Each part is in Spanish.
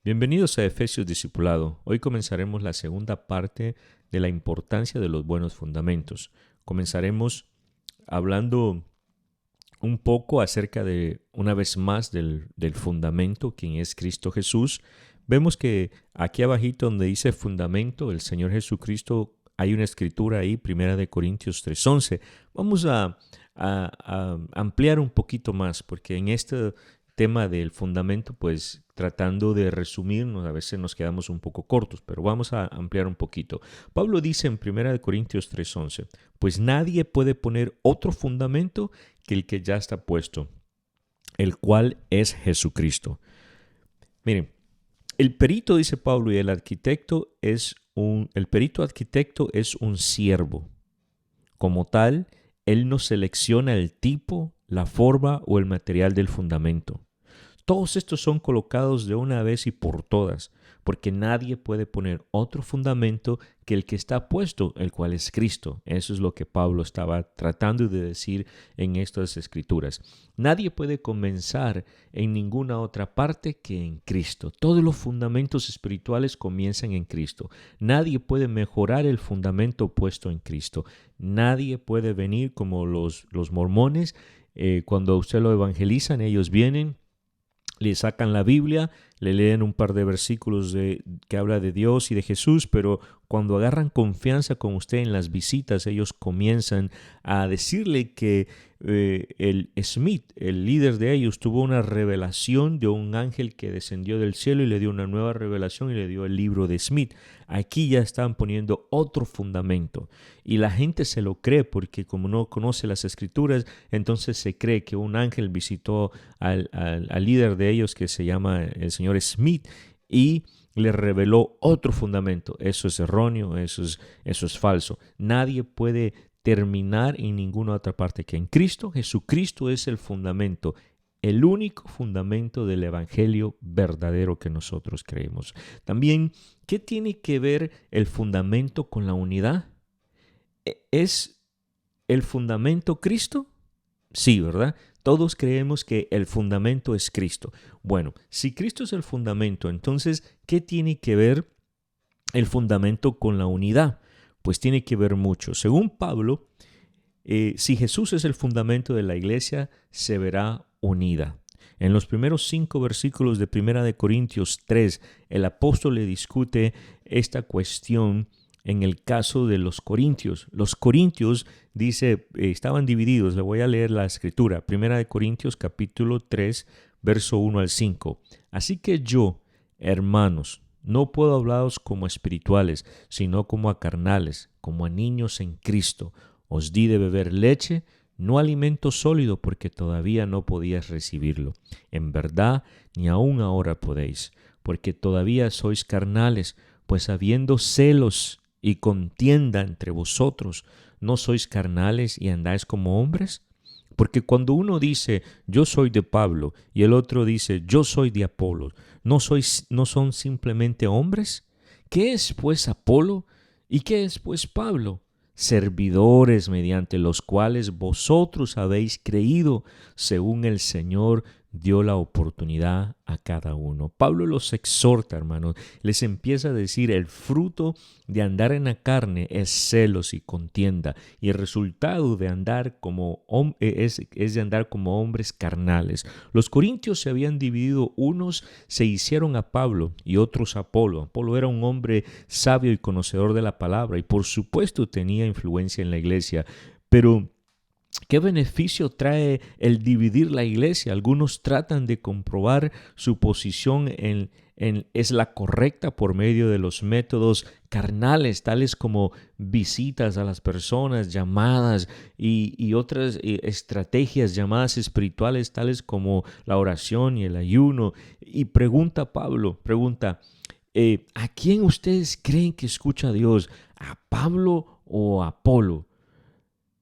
Bienvenidos a Efesios Discipulado. Hoy comenzaremos la segunda parte de la importancia de los buenos fundamentos. Comenzaremos hablando un poco acerca de, una vez más, del fundamento, quien es Cristo Jesús. Vemos que aquí abajito donde dice fundamento, el Señor Jesucristo, hay una escritura ahí, 1 Corintios 3:11. Vamos a ampliar un poquito más, porque en este tema del fundamento, pues tratando de resumirnos, a veces nos quedamos un poco cortos, pero vamos a ampliar un poquito. Pablo dice en 1 Corintios 3:11, pues nadie puede poner otro fundamento que el que ya está puesto, el cual es Jesucristo. Miren, el perito, dice Pablo, y el perito arquitecto es un siervo. Como tal, él no selecciona el tipo, la forma o el material del fundamento. Todos estos son colocados de una vez y por todas, porque nadie puede poner otro fundamento que el que está puesto, el cual es Cristo. Eso es lo que Pablo estaba tratando de decir en estas escrituras. Nadie puede comenzar en ninguna otra parte que en Cristo. Todos los fundamentos espirituales comienzan en Cristo. Nadie puede mejorar el fundamento puesto en Cristo. Nadie puede venir como los mormones. Cuando a usted lo evangelizan, ellos vienen, le sacan la Biblia, le leen un par de versículos que habla de Dios y de Jesús, pero cuando agarran confianza con usted en las visitas, ellos comienzan a decirle que el Smith, el líder de ellos, tuvo una revelación de un ángel que descendió del cielo y le dio una nueva revelación y le dio el libro de Smith. Aquí ya están poniendo otro fundamento y la gente se lo cree porque como no conoce las escrituras, entonces se cree que un ángel visitó al líder de ellos que se llama el señor Smith y le reveló otro fundamento. Eso es erróneo, eso es falso. Nadie puede terminar en ninguna otra parte que en Cristo. Jesucristo es el fundamento, el único fundamento del evangelio verdadero que nosotros creemos. También, ¿qué tiene que ver el fundamento con la unidad? ¿Es el fundamento Cristo? Sí, ¿verdad? Todos creemos que el fundamento es Cristo. Bueno, si Cristo es el fundamento, entonces, ¿qué tiene que ver el fundamento con la unidad? Pues tiene que ver mucho. Según Pablo, si Jesús es el fundamento de la iglesia, se verá unida. En los primeros 5 versículos de 1 Corintios 3, el apóstol le discute esta cuestión en el caso de los corintios. Los corintios, dice, estaban divididos. Le voy a leer la escritura. 1 Corintios capítulo 3, verso 1 al 5. Así que yo, hermanos, no puedo hablaros como espirituales, sino como a carnales, como a niños en Cristo. Os di de beber leche, no alimento sólido, porque todavía no podíais recibirlo. En verdad, ni aún ahora podéis, porque todavía sois carnales, pues habiendo celos y contienda entre vosotros, ¿no sois carnales y andáis como hombres? Porque cuando uno dice, yo soy de Pablo, y el otro dice, yo soy de Apolo, ¿no son simplemente hombres? ¿Qué es pues Apolo? ¿Y qué es pues Pablo? Servidores mediante los cuales vosotros habéis creído, según el Señor dio la oportunidad a cada uno. Pablo los exhorta, hermanos, les empieza a decir, el fruto de andar en la carne es celos y contienda, y el resultado de andar es de andar como hombres carnales. Los corintios se habían dividido, unos se hicieron a Pablo y otros a Apolo. Apolo era un hombre sabio y conocedor de la palabra, y por supuesto tenía influencia en la iglesia, pero ¿qué beneficio trae el dividir la iglesia? Algunos tratan de comprobar su posición es la correcta por medio de los métodos carnales, tales como visitas a las personas, llamadas y otras estrategias llamadas espirituales, tales como la oración y el ayuno. Y Pablo, ¿a quién ustedes creen que escucha a Dios? ¿A Pablo o a Apolo?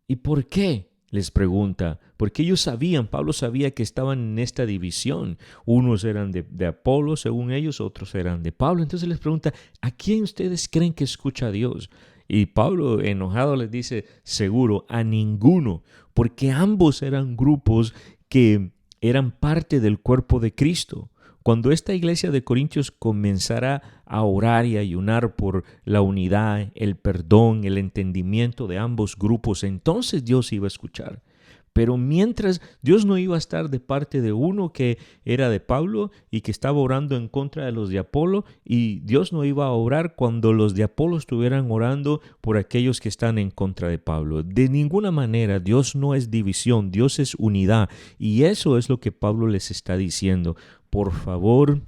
¿Y por qué? Les pregunta, porque Pablo sabía que estaban en esta división. Unos eran de Apolo, según ellos, otros eran de Pablo. Entonces les pregunta, ¿a quién ustedes creen que escucha a Dios? Y Pablo, enojado, les dice, seguro, a ninguno, porque ambos eran grupos que eran parte del cuerpo de Cristo. Cuando esta iglesia de Corintios comenzara a orar y ayunar por la unidad, el perdón, el entendimiento de ambos grupos, entonces Dios iba a escuchar. Pero mientras, Dios no iba a estar de parte de uno que era de Pablo y que estaba orando en contra de los de Apolo, y Dios no iba a orar cuando los de Apolo estuvieran orando por aquellos que están en contra de Pablo. De ninguna manera, Dios no es división, Dios es unidad, y eso es lo que Pablo les está diciendo. Por favor,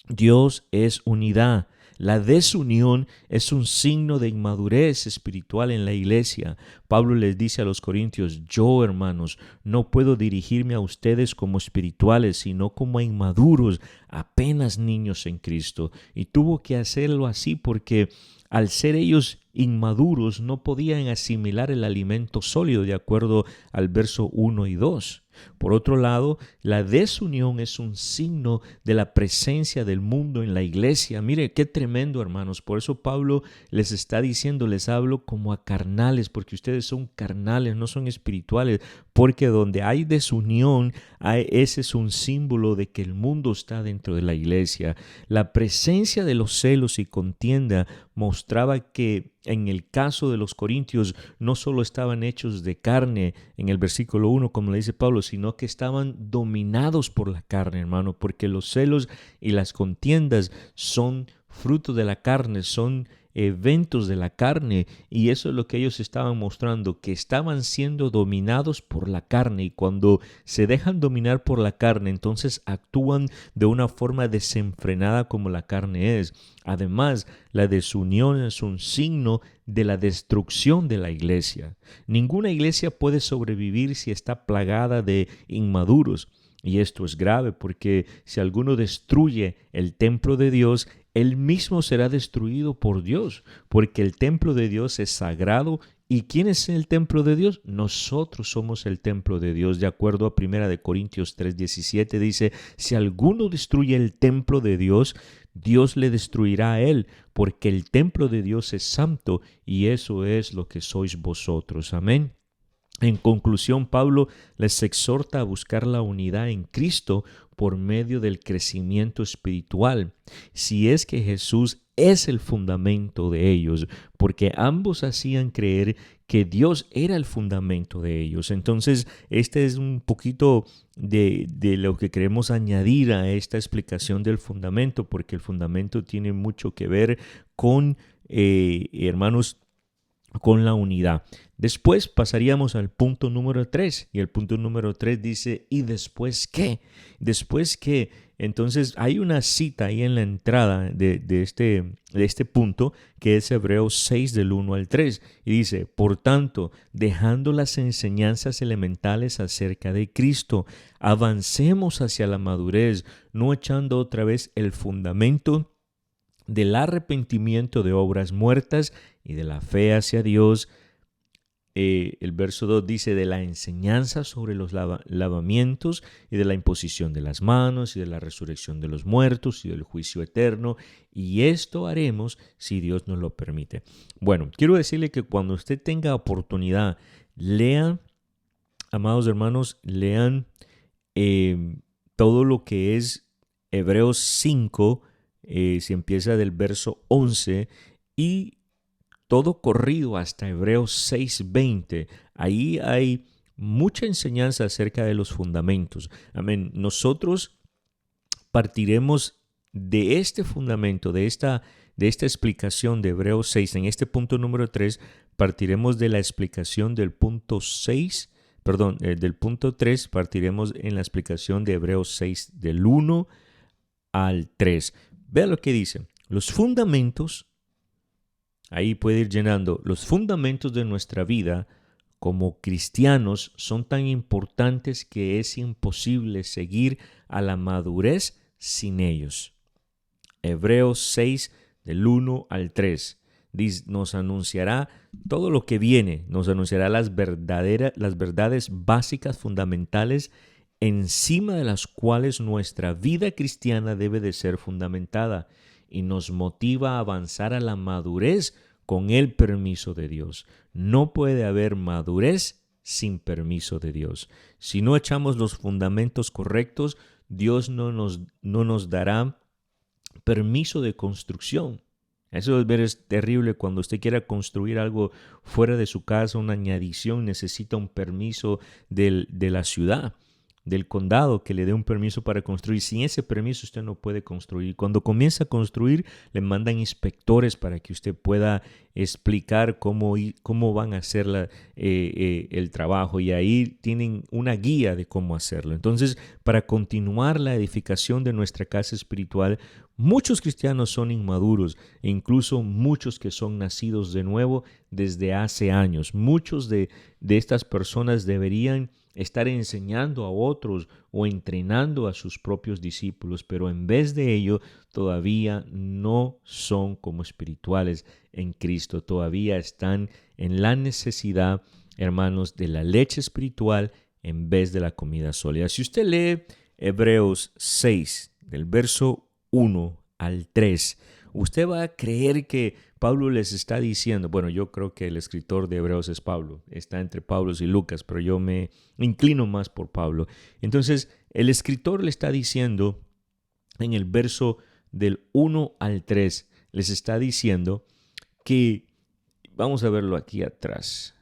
Dios es unidad. La desunión es un signo de inmadurez espiritual en la iglesia. Pablo les dice a los corintios: yo, hermanos, no puedo dirigirme a ustedes como espirituales, sino como a inmaduros, apenas niños en Cristo. Y tuvo que hacerlo así porque al ser ellos inmaduros no podían asimilar el alimento sólido, de acuerdo al verso 1 y 2. Por otro lado, la desunión es un signo de la presencia del mundo en la iglesia. Mire, qué tremendo, hermanos. Por eso Pablo les está diciendo: les hablo como a carnales, porque ustedes son carnales, no son espirituales. Porque donde hay desunión, ese es un símbolo de que el mundo está dentro de la iglesia. La presencia de los celos y contienda mostraba que en el caso de los corintios no solo estaban hechos de carne, en el versículo 1, como le dice Pablo, sino que estaban dominados por la carne, hermano, porque los celos y las contiendas son fruto de la carne, son eventos de la carne, y eso es lo que ellos estaban mostrando, que estaban siendo dominados por la carne, y cuando se dejan dominar por la carne, entonces actúan de una forma desenfrenada como la carne es. Además, la desunión es un signo de la destrucción de la iglesia. Ninguna iglesia puede sobrevivir si está plagada de inmaduros. Y esto es grave porque si alguno destruye el templo de Dios, él mismo será destruido por Dios, porque el templo de Dios es sagrado. ¿Y quién es el templo de Dios? Nosotros somos el templo de Dios. De acuerdo a 1 Corintios 3:17 dice: si alguno destruye el templo de Dios, Dios le destruirá a él, porque el templo de Dios es santo y eso es lo que sois vosotros. Amén. En conclusión, Pablo les exhorta a buscar la unidad en Cristo por medio del crecimiento espiritual, si es que Jesús es el fundamento de ellos, porque ambos hacían creer que Dios era el fundamento de ellos. Entonces, este es un poquito de lo que queremos añadir a esta explicación del fundamento, porque el fundamento tiene mucho que ver con, hermanos, con la unidad. Después pasaríamos al punto número 3, y el punto número 3 dice: ¿y después qué? ¿Después qué? Entonces hay una cita ahí en la entrada de este punto, que es Hebreos 6 del 1 al 3, y dice: por tanto, dejando las enseñanzas elementales acerca de Cristo, avancemos hacia la madurez, no echando otra vez el fundamento del arrepentimiento de obras muertas y de la fe hacia Dios. El verso 2 dice: de la enseñanza sobre los lavamientos y de la imposición de las manos y de la resurrección de los muertos y del juicio eterno, y esto haremos si Dios nos lo permite. Bueno, quiero decirle que cuando usted tenga oportunidad, lean, amados hermanos, lean todo lo que es Hebreos 5, se empieza del verso 11 y todo corrido hasta Hebreos 6:20. Ahí hay mucha enseñanza acerca de los fundamentos. Amén. Nosotros partiremos de este fundamento, de esta explicación de Hebreos 6. En este punto número 3 partiremos de la explicación del punto 6, del punto 3 partiremos en la explicación de Hebreos 6 del 1 al 3. Vea lo que dice: los fundamentos. Ahí puede ir llenando. Los fundamentos de nuestra vida como cristianos son tan importantes que es imposible seguir a la madurez sin ellos. Hebreos 6, del 1 al 3. Nos anunciará todo lo que viene. Nos anunciará las verdades básicas, fundamentales, encima de las cuales nuestra vida cristiana debe de ser fundamentada, y nos motiva a avanzar a la madurez con el permiso de Dios. No puede haber madurez sin permiso de Dios. Si no echamos los fundamentos correctos, Dios no nos dará permiso de construcción. Eso es terrible cuando usted quiera construir algo fuera de su casa, una añadición, necesita un permiso de la ciudad, del condado, que le dé un permiso para construir. Sin ese permiso usted no puede construir. Cuando comienza a construir, le mandan inspectores para que usted pueda explicar cómo van a hacer el trabajo, y ahí tienen una guía de cómo hacerlo. Entonces, para continuar la edificación de nuestra casa espiritual, muchos cristianos son inmaduros, e incluso muchos que son nacidos de nuevo desde hace años. Muchos de estas personas deberían estar enseñando a otros o entrenando a sus propios discípulos, pero en vez de ello todavía no son como espirituales en Cristo. Todavía están en la necesidad, hermanos, de la leche espiritual en vez de la comida sólida. Si usted lee Hebreos 6, del verso 1 al 3, usted va a creer que Pablo les está diciendo, bueno, yo creo que el escritor de Hebreos es Pablo, está entre Pablo y Lucas, pero yo me inclino más por Pablo. Entonces, el escritor le está diciendo en el verso del 1 al 3, les está diciendo que, vamos a verlo aquí atrás,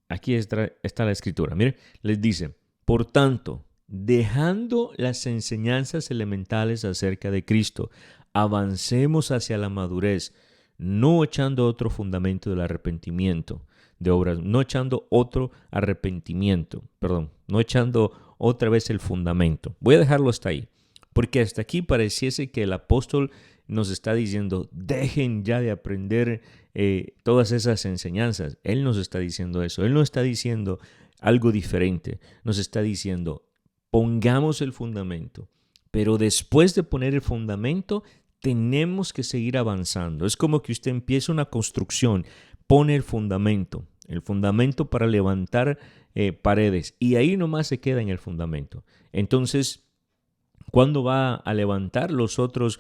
aquí está la escritura, mire, les dice, por tanto, dejando las enseñanzas elementales acerca de Cristo, avancemos hacia la madurez, no echando otro fundamento del arrepentimiento de obras, no echando otra vez el fundamento. Voy a dejarlo hasta ahí, porque hasta aquí pareciese que el apóstol nos está diciendo, dejen ya de aprender todas esas enseñanzas. Él nos está diciendo eso, él no está diciendo algo diferente, nos está diciendo, pongamos el fundamento, pero después de poner el fundamento, tenemos que seguir avanzando. Es como que usted empieza una construcción, pone el fundamento para levantar paredes, y ahí nomás se queda en el fundamento. Entonces, ¿cuándo va a levantar los otros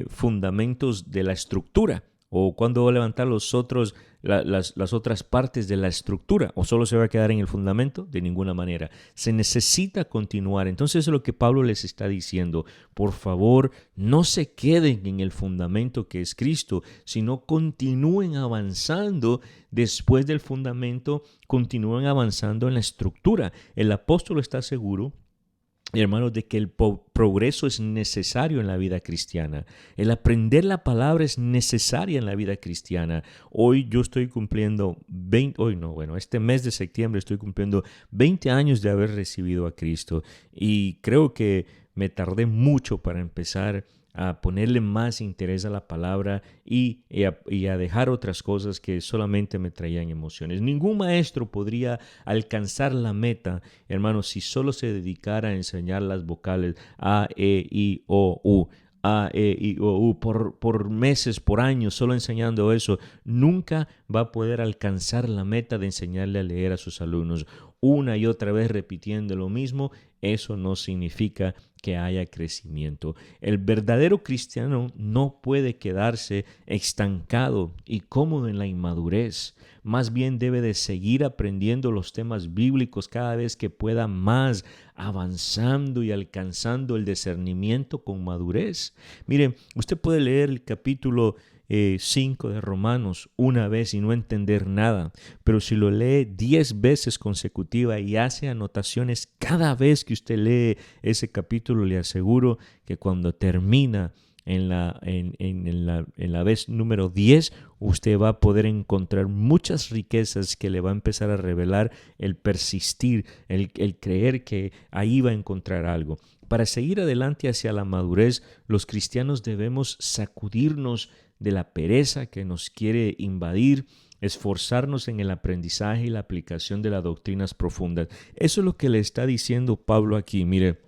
fundamentos de la estructura? ¿O cuándo va a levantar las otras partes de la estructura? ¿O solo se va a quedar en el fundamento? De ninguna manera. Se necesita continuar. Entonces, eso es lo que Pablo les está diciendo. Por favor, no se queden en el fundamento que es Cristo, sino continúen avanzando después del fundamento, continúen avanzando en la estructura. El apóstol está seguro, hermanos, de que el progreso es necesario en la vida cristiana. El aprender la palabra es necesaria en la vida cristiana. Hoy yo estoy cumpliendo este mes de septiembre estoy cumpliendo 20 años de haber recibido a Cristo, y creo que me tardé mucho para empezar a ponerle más interés a la palabra y a dejar otras cosas que solamente me traían emociones. Ningún maestro podría alcanzar la meta, hermanos, si solo se dedicara a enseñar las vocales A, E, I, O, U. A, E, I, O, U, por meses, por años, solo enseñando eso. Nunca va a poder alcanzar la meta de enseñarle a leer a sus alumnos. Una y otra vez repitiendo lo mismo, eso no significa que haya crecimiento. El verdadero cristiano no puede quedarse estancado y cómodo en la inmadurez. Más bien debe de seguir aprendiendo los temas bíblicos cada vez que pueda, más avanzando y alcanzando el discernimiento con madurez. Mire, usted puede leer el capítulo 5 de Romanos una vez y no entender nada, pero si lo lee 10 veces consecutiva y hace anotaciones cada vez que usted lee ese capítulo, le aseguro que cuando termina en la vez número 10, usted va a poder encontrar muchas riquezas que le va a empezar a revelar el persistir, el creer que ahí va a encontrar algo. Para seguir adelante hacia la madurez, los cristianos debemos sacudirnos de la pereza que nos quiere invadir, esforzarnos en el aprendizaje y la aplicación de las doctrinas profundas. Eso es lo que le está diciendo Pablo aquí. Mire,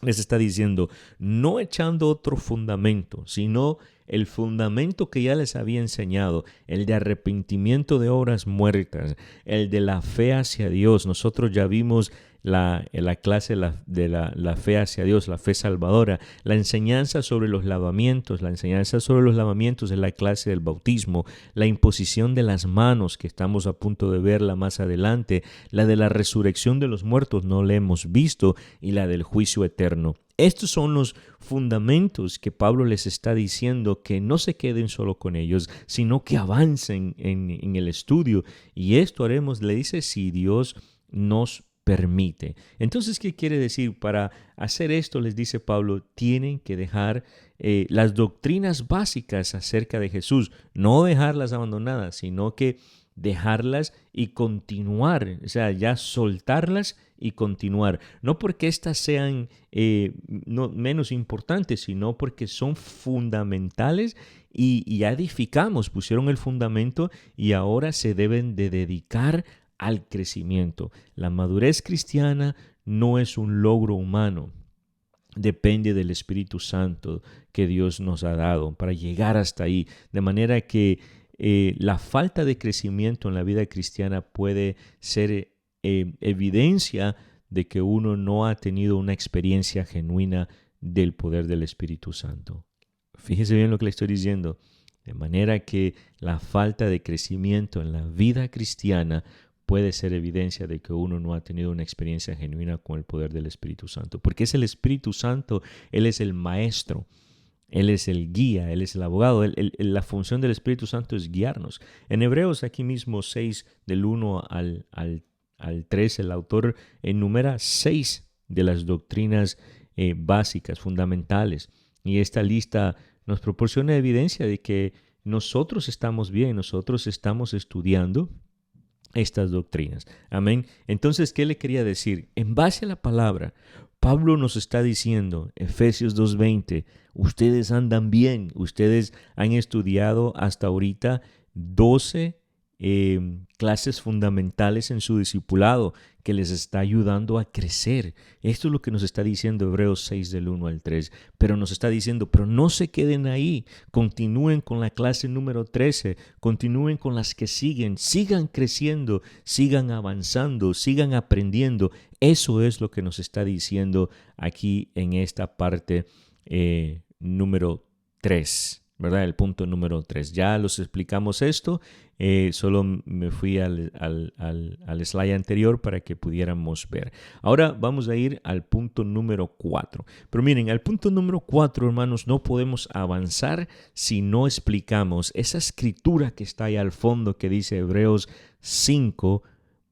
les está diciendo, no echando otro fundamento, sino el fundamento que ya les había enseñado, el de arrepentimiento de obras muertas, el de la fe hacia Dios. Nosotros ya vimos la clase de la fe hacia Dios, la fe salvadora. La enseñanza sobre los lavamientos, es la clase del bautismo. La imposición de las manos, que estamos a punto de verla más adelante. La de la resurrección de los muertos, no la hemos visto, y la del juicio eterno. Estos son los fundamentos que Pablo les está diciendo, que no se queden solo con ellos, sino que avancen en el estudio. Y esto haremos, le dice, si Dios nos permite. Entonces, ¿qué quiere decir? Para hacer esto, les dice Pablo, tienen que dejar las doctrinas básicas acerca de Jesús, no dejarlas abandonadas, sino que dejarlas y continuar, o sea, ya soltarlas y continuar. No porque éstas sean no menos importantes, sino porque son fundamentales y ya edificamos, pusieron el fundamento y ahora se deben de dedicar al crecimiento. La madurez cristiana no es un logro humano. Depende del Espíritu Santo que Dios nos ha dado para llegar hasta ahí. De manera que la falta de crecimiento en la vida cristiana puede ser evidencia de que uno no ha tenido una experiencia genuina del poder del Espíritu Santo. Fíjese bien lo que le estoy diciendo. De manera que la falta de crecimiento en la vida cristiana puede ser evidencia de que uno no ha tenido una experiencia genuina con el poder del Espíritu Santo. Porque es el Espíritu Santo, Él es el maestro. Él es el guía, Él es el abogado. La función del Espíritu Santo es guiarnos. En Hebreos, aquí mismo 6, del 1 al 3, el autor enumera 6 de las doctrinas básicas, fundamentales. Y esta lista nos proporciona evidencia de que nosotros estamos bien, nosotros estamos estudiando estas doctrinas. Amén. Entonces, ¿qué le quería decir? En base a la palabra, Pablo nos está diciendo, Efesios 2:20, ustedes andan bien, ustedes han estudiado hasta ahorita 12 clases fundamentales en su discipulado que les está ayudando a crecer. Esto es lo que nos está diciendo Hebreos 6 del 1 al 3, pero nos está diciendo, pero no se queden ahí, continúen con la clase número 13, continúen con las que siguen, sigan creciendo, sigan avanzando, sigan aprendiendo. Eso es lo que nos está diciendo aquí en esta parte número 3. ¿Verdad? El punto número 3. Ya los explicamos esto, solo me fui al slide anterior para que pudiéramos ver. Ahora vamos a ir al punto número 4. Pero miren, al punto número 4, hermanos, no podemos avanzar si no explicamos esa escritura que está ahí al fondo que dice Hebreos 5,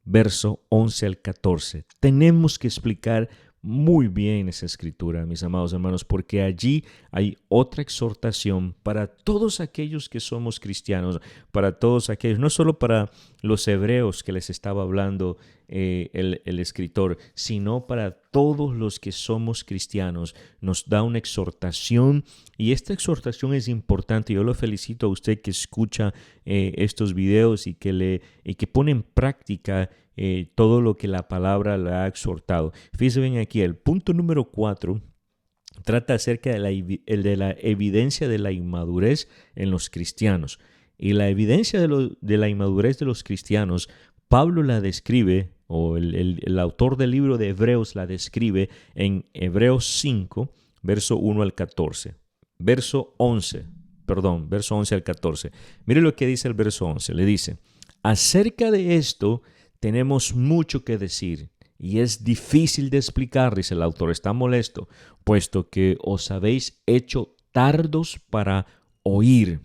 verso 11 al 14. Tenemos que explicar muy bien esa escritura, mis amados hermanos, porque allí hay otra exhortación para todos aquellos que somos cristianos, para todos aquellos, no solo para los hebreos que les estaba hablando el escritor, sino para todos los que somos cristianos. Nos da una exhortación y esta exhortación es importante. Yo lo felicito a usted que escucha estos videos y que pone en práctica todo lo que la palabra le ha exhortado. Fíjense bien aquí, el punto número 4 trata acerca de la evidencia de la inmadurez en los cristianos. Y la evidencia de la inmadurez de los cristianos, Pablo la describe, o el autor del libro de Hebreos la describe en Hebreos 5, verso 1 al 14. Verso 11 al 14. Mire lo que dice el verso 11. Le dice, acerca de esto tenemos mucho que decir y es difícil de explicar, dice el autor, está molesto, puesto que os habéis hecho tardos para oír.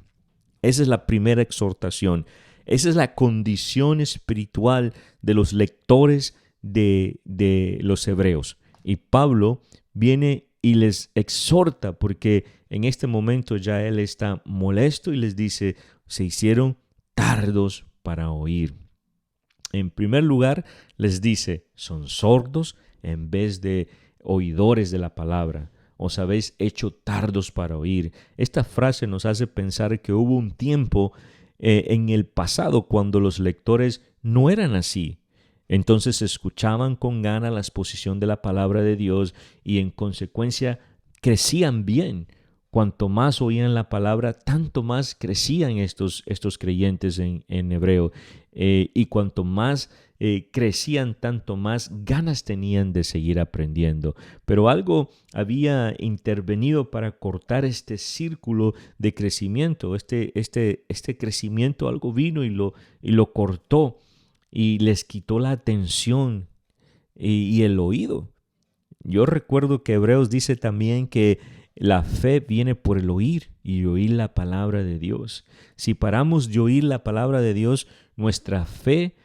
Esa es la primera exhortación. Esa es la condición espiritual de los lectores de los hebreos. Y Pablo viene y les exhorta porque en este momento ya él está molesto y les dice, se hicieron tardos para oír. En primer lugar, les dice, son sordos en vez de oidores de la palabra. Os habéis hecho tardos para oír. Esta frase nos hace pensar que hubo un tiempo en el pasado cuando los lectores no eran así. Entonces escuchaban con gana la exposición de la palabra de Dios y en consecuencia crecían bien. cuanto más oían la palabra, tanto más crecían estos creyentes en hebreo. Y cuanto más crecían, tanto más ganas tenían de seguir aprendiendo. Pero algo había intervenido para cortar este círculo de crecimiento. Este crecimiento, algo vino y lo cortó y les quitó la atención y el oído. Yo recuerdo que Hebreos dice también que la fe viene por el oír y oír la palabra de Dios. Si paramos de oír la palabra de Dios, nuestra fe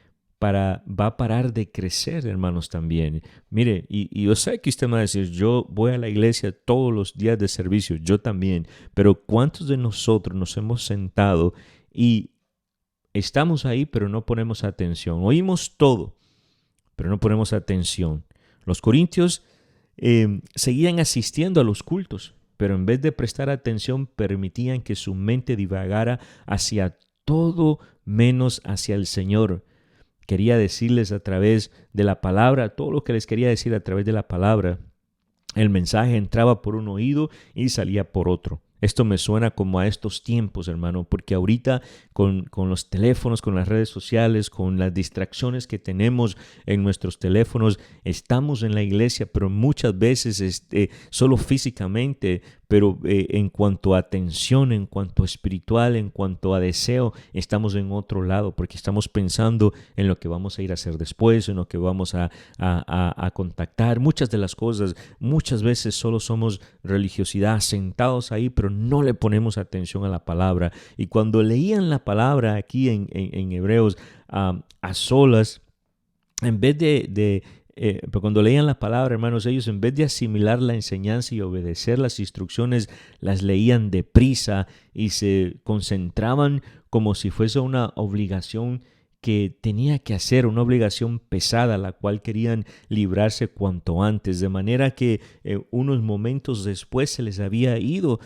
va a parar de crecer, hermanos, también. Mire, y yo sé que usted me va a decir, yo voy a la iglesia todos los días de servicio, yo también, pero ¿cuántos de nosotros nos hemos sentado y estamos ahí, pero no ponemos atención? Oímos todo, pero no ponemos atención. Los corintios seguían asistiendo a los cultos, pero en vez de prestar atención, permitían que su mente divagara hacia todo menos hacia el Señor. Quería decirles a través de la palabra, todo lo que les quería decir a través de la palabra. El mensaje entraba por un oído y salía por otro. Esto me suena como a estos tiempos, hermano, porque ahorita con los teléfonos, con las redes sociales, con las distracciones que tenemos en nuestros teléfonos, estamos en la iglesia, pero muchas veces solo físicamente, pero en cuanto a atención, en cuanto a espiritual, en cuanto a deseo, estamos en otro lado, porque estamos pensando en lo que vamos a ir a hacer después, en lo que vamos a contactar, muchas de las cosas. Muchas veces solo somos religiosidad, sentados ahí, pero no le ponemos atención a la palabra. Y cuando leían la palabra aquí en Hebreos a solas, en vez pero cuando leían la palabra, hermanos, ellos en vez de asimilar la enseñanza y obedecer las instrucciones, las leían deprisa y se concentraban como si fuese una obligación que tenía que hacer, una obligación pesada, la cual querían librarse cuanto antes, de manera que unos momentos después se les había ido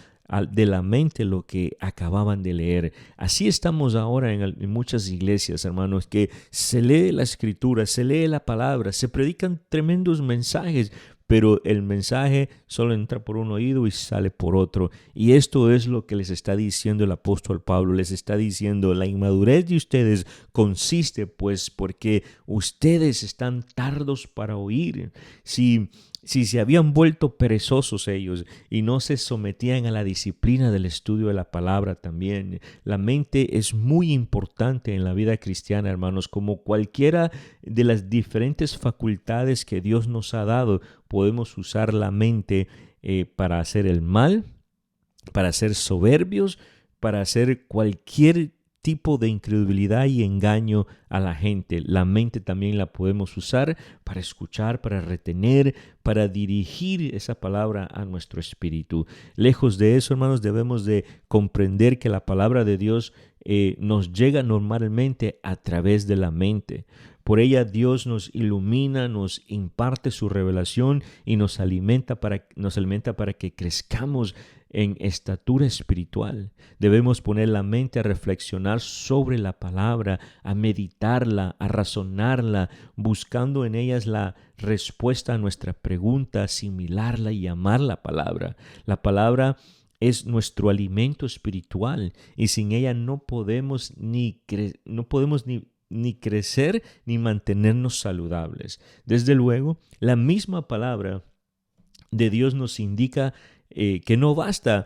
de la mente lo que acababan de leer. Así estamos ahora en muchas iglesias, hermanos, que se lee la escritura, se lee la palabra, se predican tremendos mensajes, pero el mensaje solo entra por un oído y sale por otro. Y esto es lo que les está diciendo el apóstol Pablo. Les está diciendo, la inmadurez de ustedes consiste pues porque ustedes están tardos para oír. Si se habían vuelto perezosos ellos y no se sometían a la disciplina del estudio de la palabra también. La mente es muy importante en la vida cristiana, hermanos. Como cualquiera de las diferentes facultades que Dios nos ha dado, podemos usar la mente para hacer el mal, para ser soberbios, para hacer cualquier tipo de incredulidad y engaño a la gente. La mente también la podemos usar para escuchar, para retener, para dirigir esa palabra a nuestro espíritu. Lejos de eso, hermanos, debemos de comprender que la palabra de Dios nos llega normalmente a través de la mente. Por ella Dios nos ilumina, nos imparte su revelación y nos alimenta para que crezcamos en estatura espiritual. Debemos poner la mente a reflexionar sobre la palabra, a meditarla, a razonarla, buscando en ellas la respuesta a nuestra pregunta, asimilarla y amar la palabra. La palabra es nuestro alimento espiritual y sin ella no podemos ni crecer ni mantenernos saludables. Desde luego, la misma palabra de Dios nos indica que no basta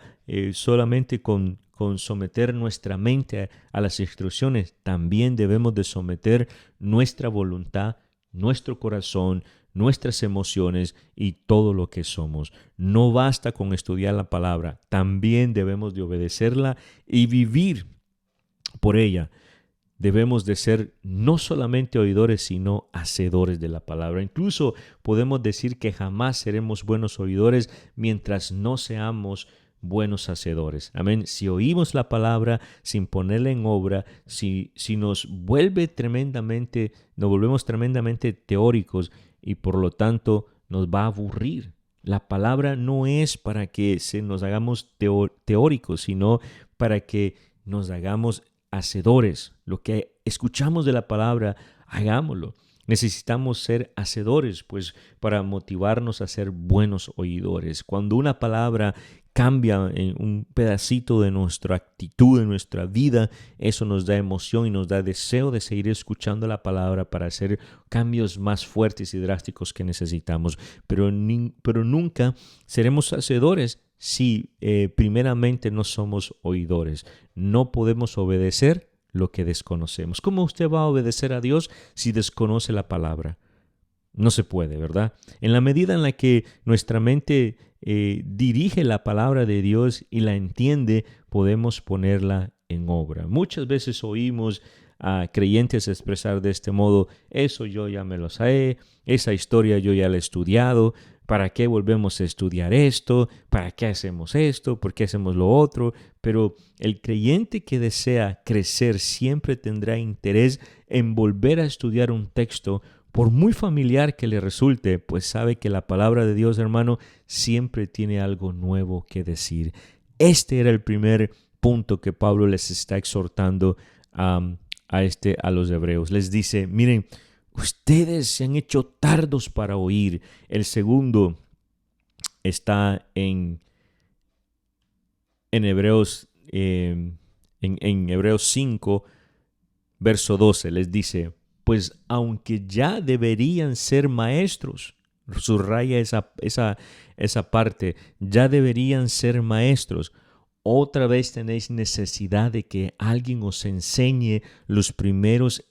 solamente con someter nuestra mente a las instrucciones, también debemos de someter nuestra voluntad, nuestro corazón, nuestras emociones y todo lo que somos. No basta con estudiar la palabra, también debemos de obedecerla y vivir por ella. Debemos de ser no solamente oidores, sino hacedores de la palabra. Incluso podemos decir que jamás seremos buenos oidores mientras no seamos buenos hacedores. Amén. Si oímos la palabra sin ponerla en obra, si nos volvemos tremendamente teóricos y por lo tanto nos va a aburrir. La palabra no es para que nos hagamos teóricos, sino para que nos hagamos hacedores. Lo que escuchamos de la palabra, hagámoslo. Necesitamos ser hacedores, pues, para motivarnos a ser buenos oidores. Cuando una palabra cambia en un pedacito de nuestra actitud, de nuestra vida, eso nos da emoción y nos da deseo de seguir escuchando la palabra para hacer cambios más fuertes y drásticos que necesitamos. Pero nunca seremos hacedores si primeramente no somos oidores. No podemos obedecer lo que desconocemos. ¿Cómo usted va a obedecer a Dios si desconoce la palabra? No se puede, ¿verdad? En la medida en la que nuestra mente dirige la palabra de Dios y la entiende, podemos ponerla en obra. Muchas veces oímos a creyentes expresar de este modo: eso yo ya me lo sé, esa historia yo ya la he estudiado, ¿para qué volvemos a estudiar esto? ¿Para qué hacemos esto? ¿Por qué hacemos lo otro? Pero el creyente que desea crecer siempre tendrá interés en volver a estudiar un texto, por muy familiar que le resulte, pues sabe que la palabra de Dios, hermano, siempre tiene algo nuevo que decir. Este era el primer punto que Pablo les está exhortando a los hebreos. Les dice: miren, ustedes se han hecho tardos para oír. El segundo está en Hebreos, en Hebreos 5, verso 12. Les dice: pues aunque ya deberían ser maestros, subraya esa parte, ya deberían ser maestros, otra vez tenéis necesidad de que alguien os enseñe los principios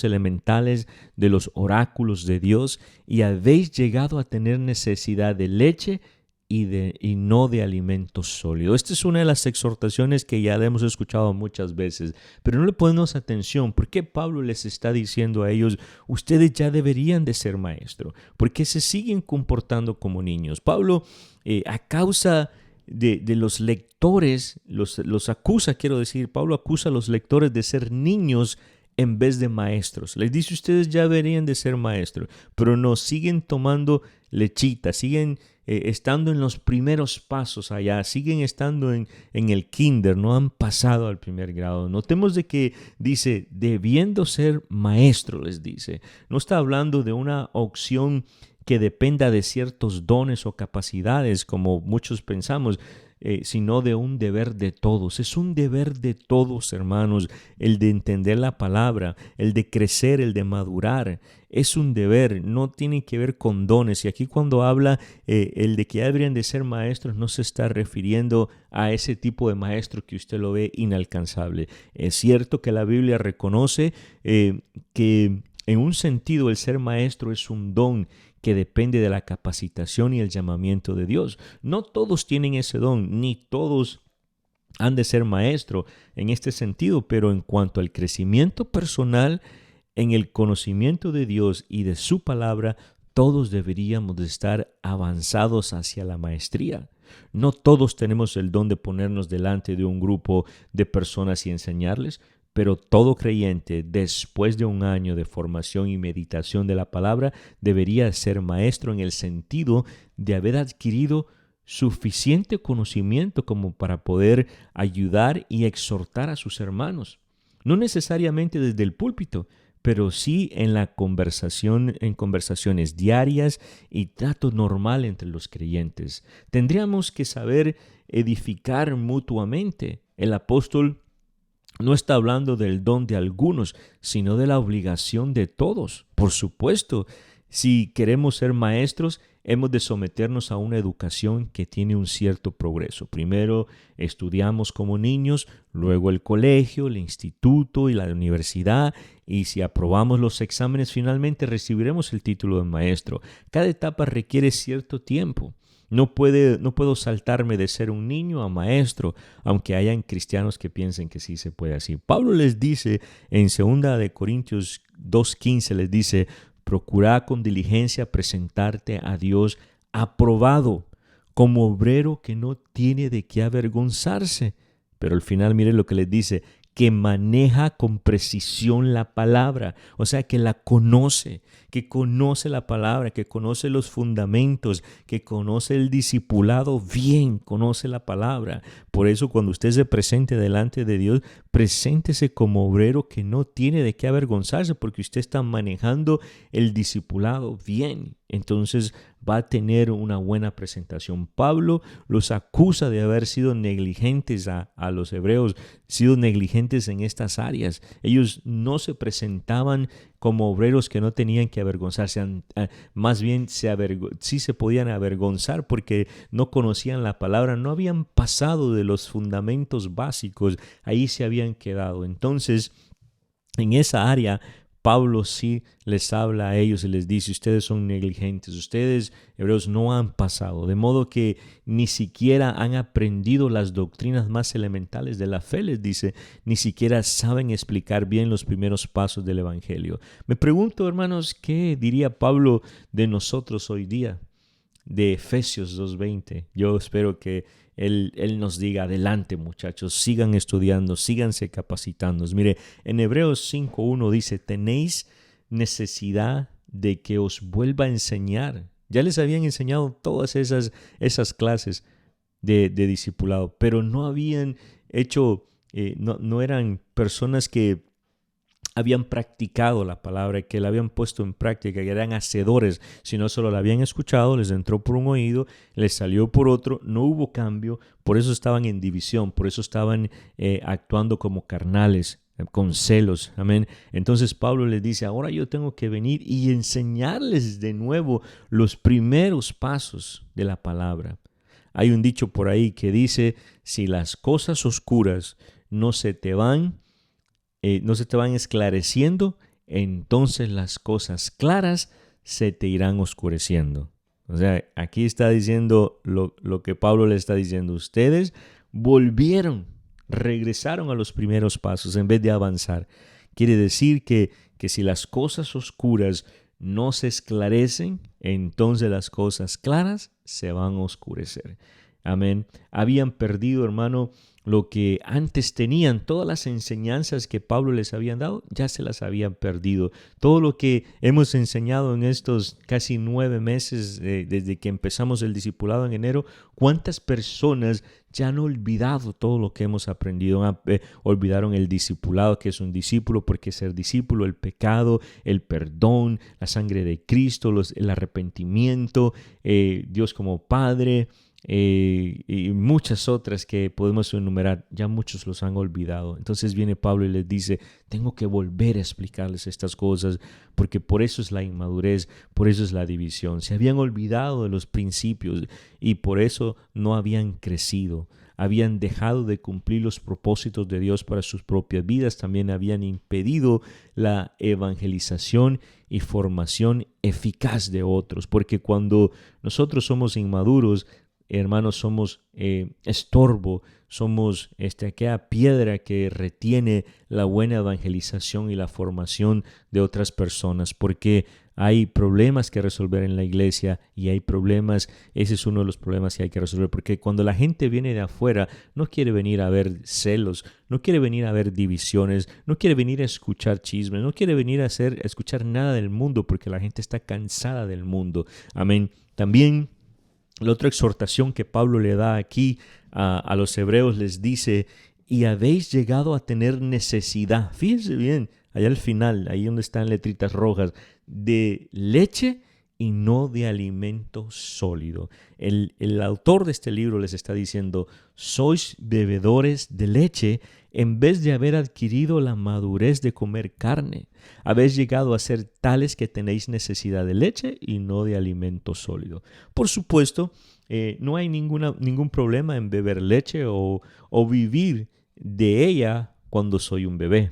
elementales de los oráculos de Dios, y habéis llegado a tener necesidad de leche y no de alimento sólido. Esta es una de las exhortaciones que ya hemos escuchado muchas veces, pero no le ponemos atención. ¿Por qué Pablo les está diciendo a ellos: ustedes ya deberían de ser maestros? Porque se siguen comportando como niños. Pablo, a causa de los lectores, los acusa, Pablo acusa a los lectores de ser niños en vez de maestros. Les dice: ustedes ya deberían de ser maestros, pero no, siguen tomando lechita, siguen estando en los primeros pasos allá, siguen estando en el kinder, no han pasado al primer grado. Notemos de que dice: debiendo ser maestro, les dice. No está hablando de una opción que dependa de ciertos dones o capacidades, como muchos pensamos, sino de un deber de todos. Es un deber de todos, hermanos, el de entender la palabra, el de crecer, el de madurar. Es un deber, no tiene que ver con dones. Y aquí cuando habla el de que ya deberían de ser maestros, no se está refiriendo a ese tipo de maestro que usted lo ve inalcanzable. Es cierto que la Biblia reconoce que en un sentido el ser maestro es un don que depende de la capacitación y el llamamiento de Dios. No todos tienen ese don, ni todos han de ser maestro en este sentido, pero en cuanto al crecimiento personal, en el conocimiento de Dios y de su palabra, todos deberíamos de estar avanzados hacia la maestría. No todos tenemos el don de ponernos delante de un grupo de personas y enseñarles, pero todo creyente, después de un año de formación y meditación de la palabra, debería ser maestro en el sentido de haber adquirido suficiente conocimiento como para poder ayudar y exhortar a sus hermanos. No necesariamente desde el púlpito, pero sí en la conversación, en conversaciones diarias y trato normal entre los creyentes. Tendríamos que saber edificar mutuamente. El apóstol no está hablando del don de algunos, sino de la obligación de todos. Por supuesto, si queremos ser maestros, hemos de someternos a una educación que tiene un cierto progreso. Primero estudiamos como niños, luego el colegio, el instituto y la universidad, y si aprobamos los exámenes, finalmente recibiremos el título de maestro. Cada etapa requiere cierto tiempo. No puedo saltarme de ser un niño a maestro, aunque hayan cristianos que piensen que sí se puede así. Pablo les dice en 2 Corintios 2:15, les dice: procura con diligencia presentarte a Dios aprobado, como obrero que no tiene de qué avergonzarse. Pero al final, mire lo que les dice: que maneja con precisión la palabra, o sea, que la conoce, que conoce la palabra, que conoce los fundamentos, que conoce el discipulado bien, conoce la palabra. Por eso cuando usted se presente delante de Dios, preséntese como obrero que no tiene de qué avergonzarse porque usted está manejando el discipulado bien. Entonces va a tener una buena presentación. Pablo los acusa de haber sido negligentes a los hebreos, sido negligentes en estas áreas. Ellos no se presentaban como obreros que no tenían que avergonzarse, más bien sí se podían avergonzar porque no conocían la palabra, no habían pasado de los fundamentos básicos, ahí se habían quedado. Entonces, en esa área, Pablo sí les habla a ellos y les dice, ustedes son negligentes, ustedes, hebreos, no han pasado, de modo que ni siquiera han aprendido las doctrinas más elementales de la fe, les dice, ni siquiera saben explicar bien los primeros pasos del evangelio. Me pregunto, hermanos, ¿qué diría Pablo de nosotros hoy día? De Efesios 2:20. Yo espero que Él nos diga, adelante muchachos, sigan estudiando, síganse capacitando. Mire, en Hebreos 5:1 dice, tenéis necesidad de que os vuelva a enseñar. Ya les habían enseñado todas esas clases de discipulado, pero no habían hecho, no eran personas que habían practicado la palabra, que la habían puesto en práctica, que eran hacedores, sino solo la habían escuchado, les entró por un oído, les salió por otro, no hubo cambio, por eso estaban en división, por eso estaban actuando como carnales, con celos, amén. Entonces Pablo les dice, ahora yo tengo que venir y enseñarles de nuevo los primeros pasos de la palabra. Hay un dicho por ahí que dice, si las cosas oscuras no se te van esclareciendo, entonces las cosas claras se te irán oscureciendo. O sea, aquí está diciendo lo que Pablo le está diciendo. Ustedes regresaron a los primeros pasos en vez de avanzar. Quiere decir que si las cosas oscuras no se esclarecen, entonces las cosas claras se van a oscurecer. Amén. Habían perdido, hermano, lo que antes tenían, todas las enseñanzas que Pablo les habían dado, ya se las habían perdido. Todo lo que hemos enseñado en estos casi 9 meses desde que empezamos el discipulado en enero, ¿cuántas personas ya han olvidado todo lo que hemos aprendido? Olvidaron el discipulado, que es un discípulo, porque ser discípulo, el pecado, el perdón, la sangre de Cristo, el arrepentimiento, Dios como Padre, y muchas otras que podemos enumerar, ya muchos los han olvidado. Entonces viene Pablo y les dice, tengo que volver a explicarles estas cosas, porque por eso es la inmadurez, por eso es la división. Se habían olvidado de los principios y por eso no habían crecido. Habían dejado de cumplir los propósitos de Dios para sus propias vidas. También habían impedido la evangelización y formación eficaz de otros, porque cuando nosotros somos inmaduros, hermanos, somos estorbo, somos aquella piedra que retiene la buena evangelización y la formación de otras personas, porque hay problemas que resolver en la iglesia y hay problemas, ese es uno de los problemas que hay que resolver, porque cuando la gente viene de afuera no quiere venir a ver celos, no quiere venir a ver divisiones, no quiere venir a escuchar chismes, no quiere venir a escuchar nada del mundo, porque la gente está cansada del mundo. Amén. También la otra exhortación que Pablo le da aquí a los hebreos les dice, y habéis llegado a tener necesidad, fíjense bien, allá al final, ahí donde están letritas rojas, de leche y no de alimento sólido. El autor de este libro les está diciendo, sois bebedores de leche en vez de haber adquirido la madurez de comer carne. Habéis llegado a ser tales que tenéis necesidad de leche y no de alimento sólido. Por supuesto, no hay ningún problema en beber leche o vivir de ella cuando soy un bebé.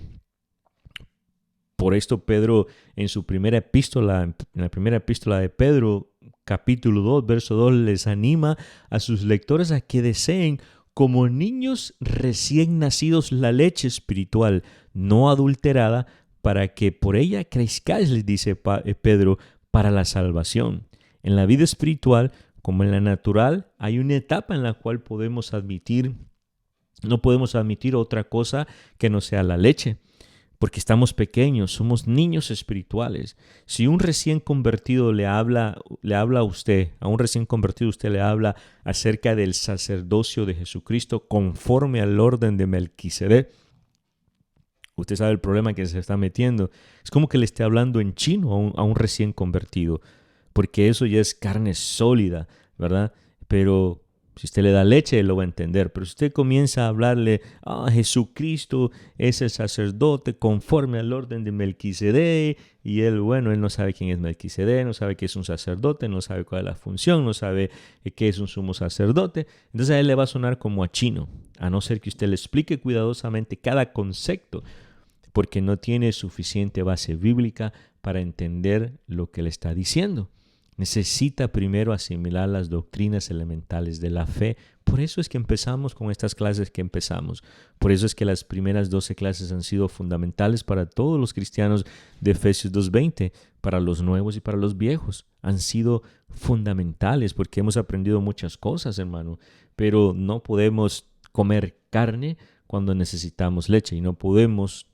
Por esto Pedro en su primera epístola, en la primera epístola de Pedro, capítulo 2, verso 2, les anima a sus lectores a que deseen como niños recién nacidos la leche espiritual, no adulterada, para que por ella crezcáis, les dice Pedro, para la salvación. En la vida espiritual, como en la natural, hay una etapa en la cual no podemos admitir otra cosa que no sea la leche. porque estamos pequeños, somos niños espirituales. Si un recién convertido le habla a usted, a un recién convertido usted le habla acerca del sacerdocio de Jesucristo conforme al orden de Melquisedec, usted sabe el problema que se está metiendo. Es como que le esté hablando en chino a un recién convertido, porque eso ya es carne sólida, ¿verdad? Pero si usted le da leche, él lo va a entender. Pero si usted comienza a hablarle, Jesucristo es el sacerdote conforme al orden de Melquisedec, y él no sabe quién es Melquisedec, no sabe qué es un sacerdote, no sabe cuál es la función, no sabe qué es un sumo sacerdote, entonces a él le va a sonar como a chino, a no ser que usted le explique cuidadosamente cada concepto, porque no tiene suficiente base bíblica para entender lo que le está diciendo. Necesita primero asimilar las doctrinas elementales de la fe. Por eso es que empezamos con estas clases que empezamos. Por eso es que las primeras 12 clases han sido fundamentales para todos los cristianos de Efesios 2:20, para los nuevos y para los viejos. Han sido fundamentales porque hemos aprendido muchas cosas, hermano, pero no podemos comer carne cuando necesitamos leche y no podemos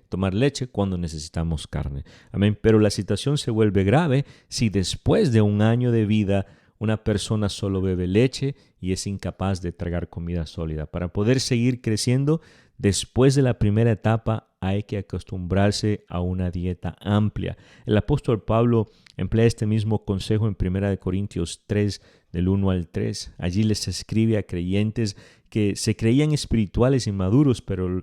tomar leche cuando necesitamos carne. Amén. Pero la situación se vuelve grave si después de un año de vida una persona solo bebe leche y es incapaz de tragar comida sólida. Para poder seguir creciendo, después de la primera etapa hay que acostumbrarse a una dieta amplia. El apóstol Pablo emplea este mismo consejo en 1 Corintios 3, del 1 al 3. Allí les escribe a creyentes que se creían espirituales y maduros, pero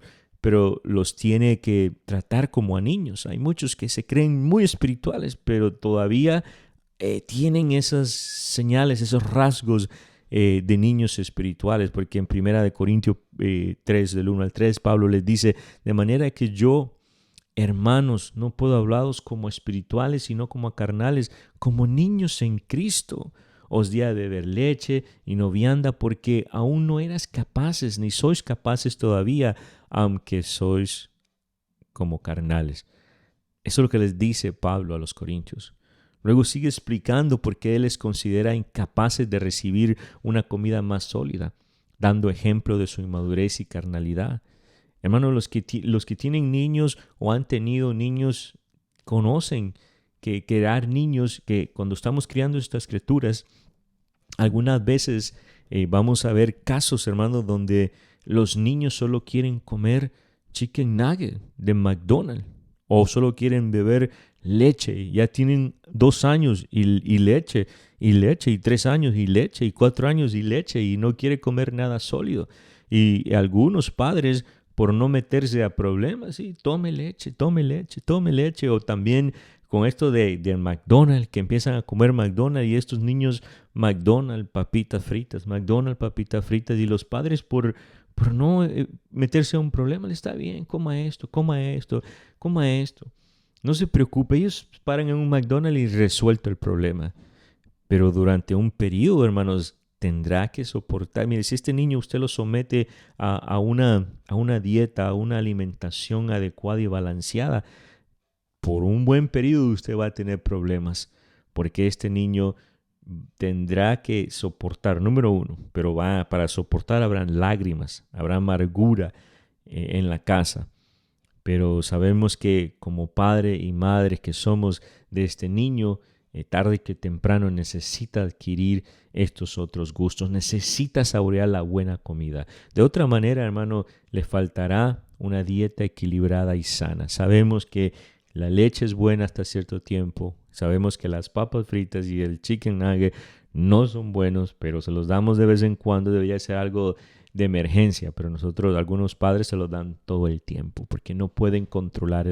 los tiene que tratar como a niños. Hay muchos que se creen muy espirituales, pero todavía tienen esas señales, esos rasgos de niños espirituales, porque en 1 Corintios 3, del 1 al 3, Pablo les dice, de manera que yo, hermanos, no puedo hablaros como espirituales, sino como a carnales, como niños en Cristo. Os di a beber leche y no vianda, porque aún no eras capaces, ni sois capaces todavía, aunque sois como carnales. Eso es lo que les dice Pablo a los corintios. Luego sigue explicando por qué él les considera incapaces de recibir una comida más sólida, dando ejemplo de su inmadurez y carnalidad. Hermanos, los que tienen niños o han tenido niños conocen que criar niños, que cuando estamos criando estas criaturas, algunas veces vamos a ver casos, hermanos, donde los niños solo quieren comer chicken nugget de McDonald's o solo quieren beber leche. Ya tienen 2 años y leche, y 3 años y leche, y 4 años y leche, y no quiere comer nada sólido. Y algunos padres, por no meterse a problemas, sí, tome leche, o también con esto de McDonald's, que empiezan a comer McDonald's y estos niños McDonald's, papitas fritas, y los padres por no meterse a un problema, le está bien, coma esto. No se preocupe, ellos paran en un McDonald's y resuelto el problema. Pero durante un periodo, hermanos, tendrá que soportar. Mire, si este niño usted lo somete a una dieta, a una alimentación adecuada y balanceada, por un buen periodo usted va a tener problemas, porque este niño tendrá que soportar, número uno, pero para soportar habrán lágrimas, habrá amargura en la casa. Pero sabemos que como padre y madre que somos de este niño, tarde que temprano necesita adquirir estos otros gustos, necesita saborear la buena comida. De otra manera, hermano, le faltará una dieta equilibrada y sana. Sabemos que la leche es buena hasta cierto tiempo. Sabemos que las papas fritas y el chicken nugget no son buenos, pero se los damos de vez en cuando. Debería ser algo de emergencia, pero algunos padres se los dan todo el tiempo porque no pueden controlar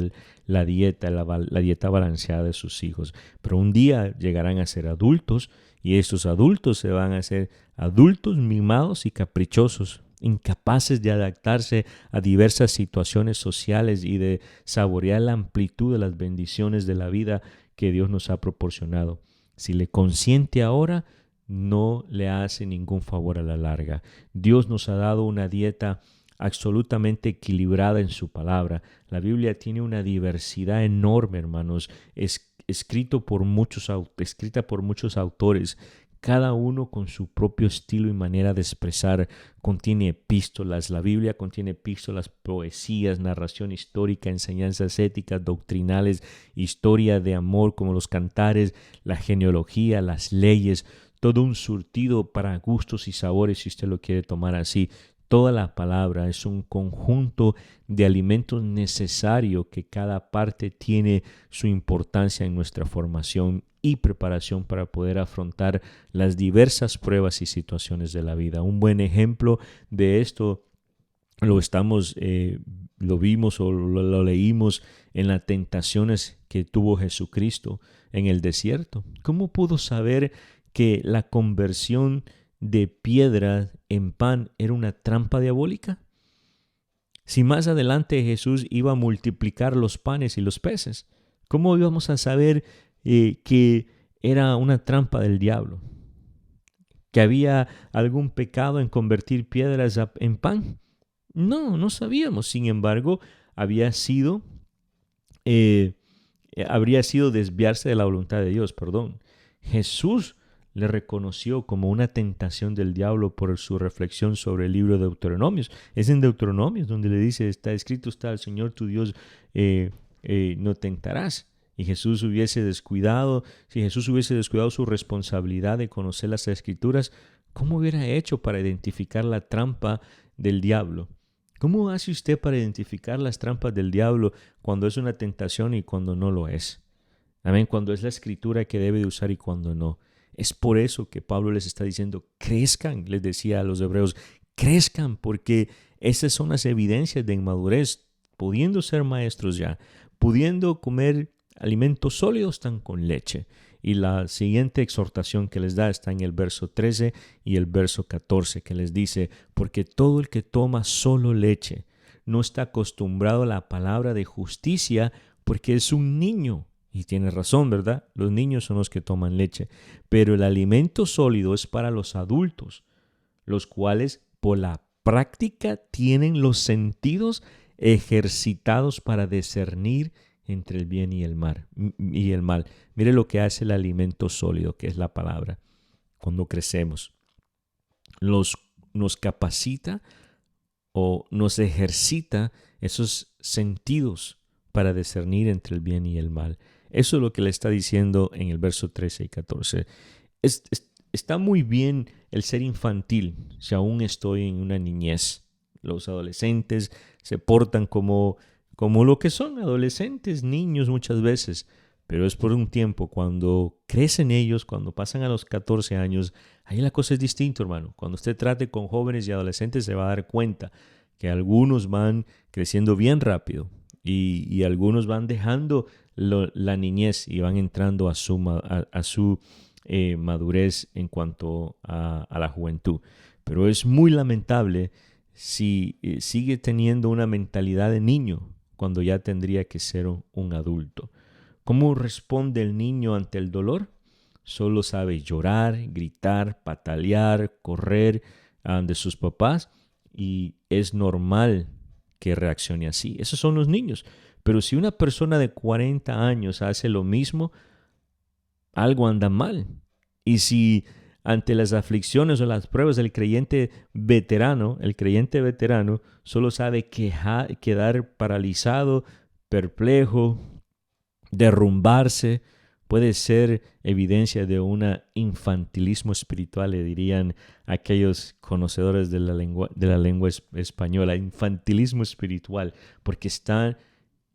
la dieta balanceada de sus hijos. Pero un día llegarán a ser adultos y estos adultos se van a ser adultos mimados y caprichosos, incapaces de adaptarse a diversas situaciones sociales y de saborear la amplitud de las bendiciones de la vida que Dios nos ha proporcionado. Si le consiente ahora, no le hace ningún favor a la larga. Dios nos ha dado una dieta absolutamente equilibrada en su palabra. La Biblia tiene una diversidad enorme, hermanos, escrita por muchos autores cada uno con su propio estilo y manera de expresar. Contiene epístolas, la Biblia contiene epístolas, poesías, narración histórica, enseñanzas éticas, doctrinales, historia de amor como los cantares, la genealogía, las leyes, todo un surtido para gustos y sabores si usted lo quiere tomar así. Toda la palabra es un conjunto de alimentos necesario que cada parte tiene su importancia en nuestra formación y preparación para poder afrontar las diversas pruebas y situaciones de la vida. Un buen ejemplo de esto lo vimos o lo leímos en las tentaciones que tuvo Jesucristo en el desierto. ¿Cómo pudo saber que la conversión de piedra en pan era una trampa diabólica? Si más adelante Jesús iba a multiplicar los panes y los peces, ¿cómo íbamos a saber que era una trampa del diablo? ¿Que había algún pecado en convertir piedras en pan? No sabíamos. Sin embargo, habría sido desviarse de la voluntad de Dios, perdón. Jesús le reconoció como una tentación del diablo por su reflexión sobre el libro de Deuteronomios. Es en Deuteronomios donde le dice, está escrito, está el Señor tu Dios, no tentarás. Y si Jesús hubiese descuidado su responsabilidad de conocer las Escrituras, ¿cómo hubiera hecho para identificar la trampa del diablo? ¿Cómo hace usted para identificar las trampas del diablo cuando es una tentación y cuando no lo es? Amén, cuando es la Escritura que debe de usar y cuando no. Es por eso que Pablo les está diciendo, crezcan, les decía a los hebreos, crezcan, porque esas son las evidencias de inmadurez, pudiendo ser maestros ya, pudiendo comer alimentos sólidos, están con leche. Y la siguiente exhortación que les da está en el verso 13 y el verso 14, que les dice, porque todo el que toma solo leche no está acostumbrado a la palabra de justicia porque es un niño. Y tiene razón, ¿verdad? Los niños son los que toman leche. Pero el alimento sólido es para los adultos, los cuales por la práctica tienen los sentidos ejercitados para discernir entre el bien y el mal. Mire lo que hace el alimento sólido, que es la palabra. Cuando crecemos, nos capacita o nos ejercita esos sentidos para discernir entre el bien y el mal. Eso es lo que le está diciendo en el verso 13 y 14. Está muy bien el ser infantil si aún estoy en una niñez. Los adolescentes se portan como lo que son adolescentes, niños muchas veces, pero es por un tiempo. Cuando crecen ellos, cuando pasan a los 14 años, ahí la cosa es distinta, hermano. Cuando usted trate con jóvenes y adolescentes se va a dar cuenta que algunos van creciendo bien rápido y algunos van dejando la niñez y van entrando a su madurez en cuanto a la juventud. Pero es muy lamentable si sigue teniendo una mentalidad de niño cuando ya tendría que ser un adulto. ¿Cómo responde el niño ante el dolor? Solo sabe llorar, gritar, patalear, correr de sus papás, y es normal que reaccione así. Esos son los niños. Pero si una persona de 40 años hace lo mismo, algo anda mal. Y si ante las aflicciones o las pruebas el creyente veterano solo sabe quedar paralizado, perplejo, derrumbarse, puede ser evidencia de un infantilismo espiritual, le dirían aquellos conocedores de la lengua española, infantilismo espiritual, porque está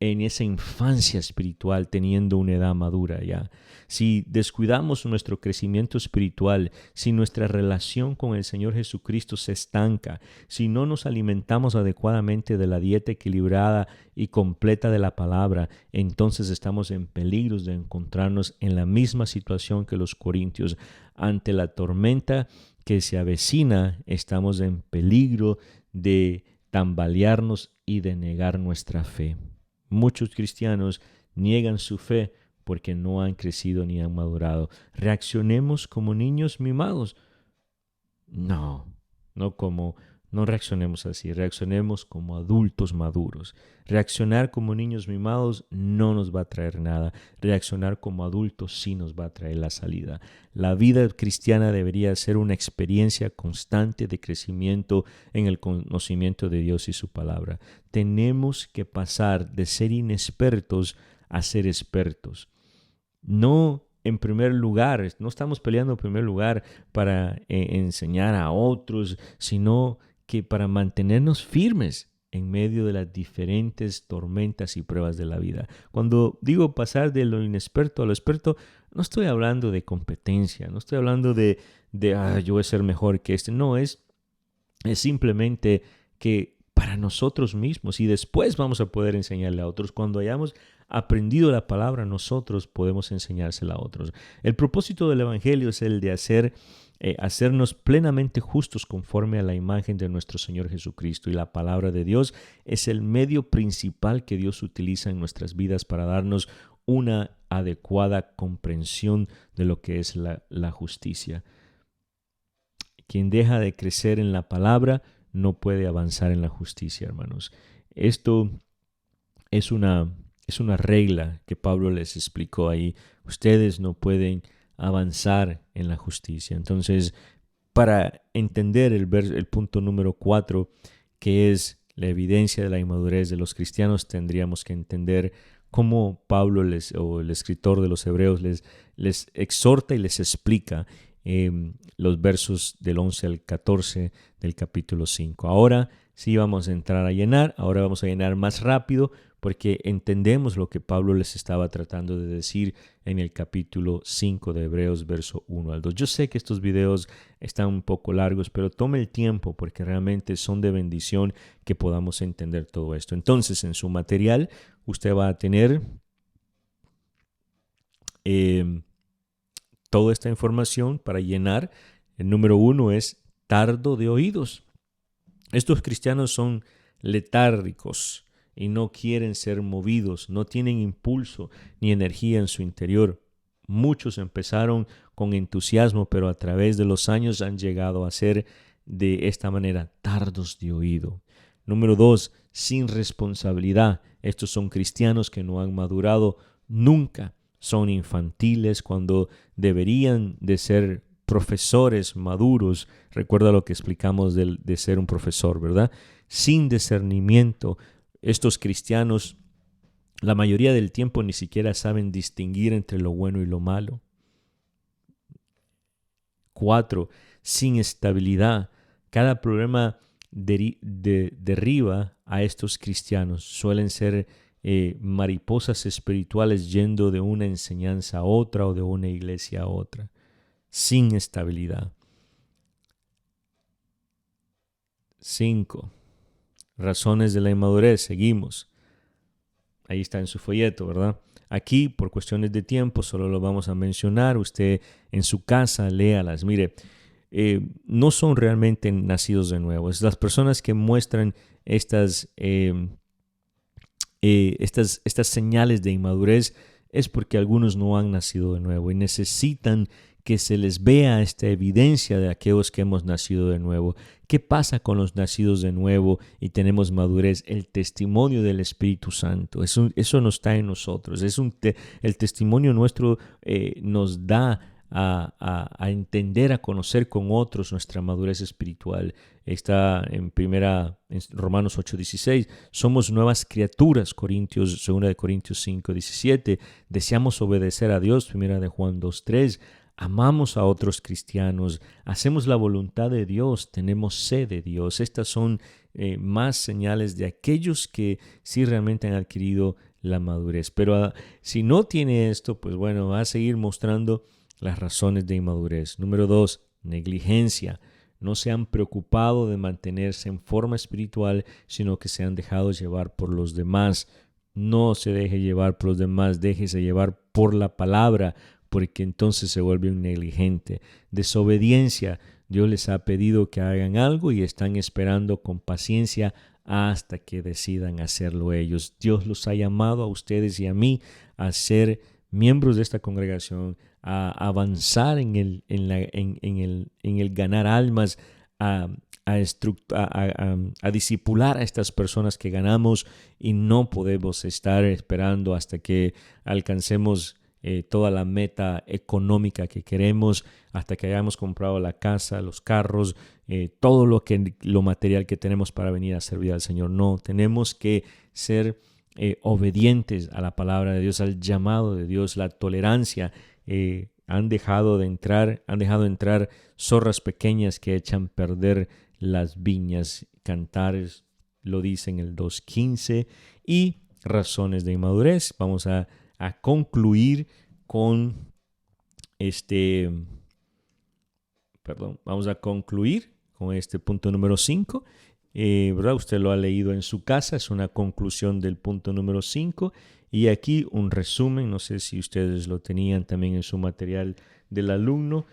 en esa infancia espiritual teniendo una edad madura ya. Si descuidamos nuestro crecimiento espiritual, si nuestra relación con el Señor Jesucristo se estanca, si no nos alimentamos adecuadamente de la dieta equilibrada y completa de la palabra, entonces estamos en peligro de encontrarnos en la misma situación que los corintios. Ante la tormenta que se avecina, estamos en peligro de tambalearnos y de negar nuestra fe. Muchos cristianos niegan su fe porque no han crecido ni han madurado. ¿Reaccionemos como niños mimados? No No reaccionemos así, reaccionemos como adultos maduros. Reaccionar como niños mimados no nos va a traer nada. Reaccionar como adultos sí nos va a traer la salida. La vida cristiana debería ser una experiencia constante de crecimiento en el conocimiento de Dios y su palabra. Tenemos que pasar de ser inexpertos a ser expertos. No en primer lugar, no estamos peleando en primer lugar para enseñar a otros, sino que para mantenernos firmes en medio de las diferentes tormentas y pruebas de la vida. Cuando digo pasar de lo inexperto a lo experto, no estoy hablando de competencia, no estoy hablando de yo voy a ser mejor que este. No, es simplemente que para nosotros mismos, y después vamos a poder enseñarle a otros. Cuando hayamos aprendido la palabra, nosotros podemos enseñársela a otros. El propósito del Evangelio es el de hacernos plenamente justos conforme a la imagen de nuestro Señor Jesucristo, y la palabra de Dios es el medio principal que Dios utiliza en nuestras vidas para darnos una adecuada comprensión de lo que es la justicia. Quien deja de crecer en la palabra no puede avanzar en la justicia, hermanos. Esto es una regla que Pablo les explicó ahí. Ustedes no pueden avanzar en la justicia. Entonces, para entender el punto número 4, que es la evidencia de la inmadurez de los cristianos, tendríamos que entender cómo Pablo o el escritor de los Hebreos les exhorta y les explica los versos del 11 al 14 del capítulo 5. Ahora sí vamos a entrar a llenar, ahora vamos a llenar más rápido porque entendemos lo que Pablo les estaba tratando de decir en el capítulo 5 de Hebreos, verso 1 al 2. Yo sé que estos videos están un poco largos, pero tome el tiempo porque realmente son de bendición que podamos entender todo esto. Entonces, en su material, usted va a tener toda esta información para llenar. El número 1 es tardo de oídos. Estos cristianos son letárgicos y no quieren ser movidos, no tienen impulso ni energía en su interior. Muchos empezaron con entusiasmo, pero a través de los años han llegado a ser de esta manera tardos de oído. Número 2, sin responsabilidad. Estos son cristianos que no han madurado nunca. Son infantiles cuando deberían de ser profesores maduros. Recuerda lo que explicamos de ser un profesor, ¿verdad? Sin discernimiento. Estos cristianos, la mayoría del tiempo, ni siquiera saben distinguir entre lo bueno y lo malo. 4, sin estabilidad. Cada problema derriba a estos cristianos. Suelen ser mariposas espirituales yendo de una enseñanza a otra o de una iglesia a otra, sin estabilidad. 5. Razones de la inmadurez. Seguimos. Ahí está en su folleto, ¿verdad? Aquí, por cuestiones de tiempo, solo lo vamos a mencionar. Usted en su casa, léalas. Mire, no son realmente nacidos de nuevo. Es las personas que muestran estas señales de inmadurez es porque algunos no han nacido de nuevo y necesitan que se les vea esta evidencia de aquellos que hemos nacido de nuevo. ¿Qué pasa con los nacidos de nuevo y tenemos madurez? El testimonio del Espíritu Santo. Eso no está en nosotros. El testimonio nuestro nos da a entender, a conocer con otros nuestra madurez espiritual. Está en Romanos 8:16. Somos nuevas criaturas, 2 de Corintios 5:17. Deseamos obedecer a Dios, 1 de Juan 2:3. Amamos a otros cristianos, hacemos la voluntad de Dios, tenemos sed de Dios. Estas son más señales de aquellos que sí realmente han adquirido la madurez. Pero si no tiene esto, pues bueno, va a seguir mostrando las razones de inmadurez. Número 2, negligencia. No se han preocupado de mantenerse en forma espiritual, sino que se han dejado llevar por los demás. No se deje llevar por los demás, déjese llevar por la palabra, porque entonces se vuelve un negligente. Desobediencia. Dios les ha pedido que hagan algo y están esperando con paciencia hasta que decidan hacerlo ellos. Dios los ha llamado a ustedes y a mí a ser miembros de esta congregación, a avanzar en el ganar almas, a a disipular a estas personas que ganamos y no podemos estar esperando hasta que alcancemos toda la meta económica que queremos, hasta que hayamos comprado la casa, los carros, todo lo material que tenemos para venir a servir al Señor. No, tenemos que ser obedientes a la palabra de Dios, al llamado de Dios, la tolerancia. Han dejado entrar zorras pequeñas que echan perder las viñas. Cantares lo dice en el 2:15. Y razones de inmadurez. Vamos a concluir con este punto número 5. ¿Verdad? Usted lo ha leído en su casa, es una conclusión del punto número 5. Y aquí un resumen, no sé si ustedes lo tenían también en su material del alumno.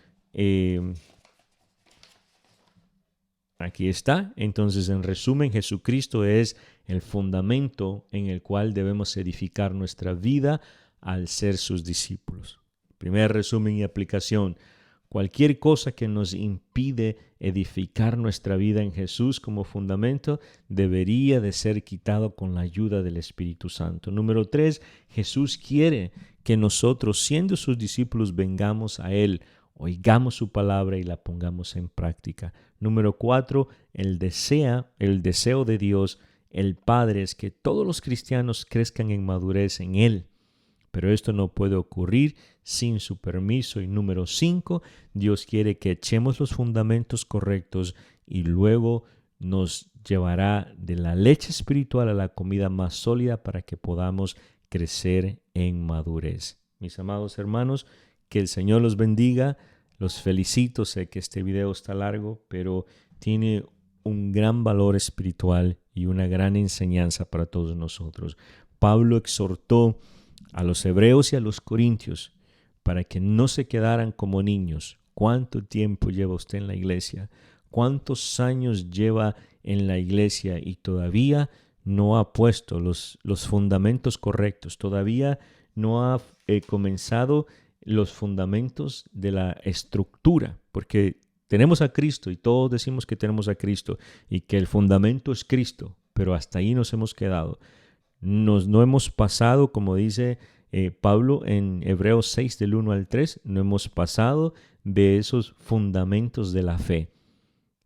Aquí está. Entonces, en resumen, Jesucristo es el fundamento en el cual debemos edificar nuestra vida al ser sus discípulos. Primer resumen y aplicación. Cualquier cosa que nos impide edificar nuestra vida en Jesús como fundamento debería de ser quitado con la ayuda del Espíritu Santo. Número 3, Jesús quiere que nosotros, siendo sus discípulos, vengamos a Él, oigamos su palabra y la pongamos en práctica. Número 4, el deseo de Dios, el Padre, es que todos los cristianos crezcan en madurez en Él. Pero esto no puede ocurrir sin su permiso. Y número 5, Dios quiere que echemos los fundamentos correctos y luego nos llevará de la leche espiritual a la comida más sólida para que podamos crecer en madurez. Mis amados hermanos, que el Señor los bendiga. Los felicito. Sé que este video está largo, pero tiene un gran valor espiritual y una gran enseñanza para todos nosotros. Pablo exhortó a los hebreos y a los corintios para que no se quedaran como niños. ¿Cuánto tiempo lleva usted en la iglesia? ¿Cuántos años lleva en la iglesia y todavía no ha puesto los fundamentos correctos? Todavía no ha comenzado los fundamentos de la estructura, porque tenemos a Cristo y todos decimos que tenemos a Cristo y que el fundamento es Cristo, pero hasta ahí nos hemos quedado. No hemos pasado, como dice Pablo en Hebreos 6 del 1 al 3, no hemos pasado de esos fundamentos de la fe.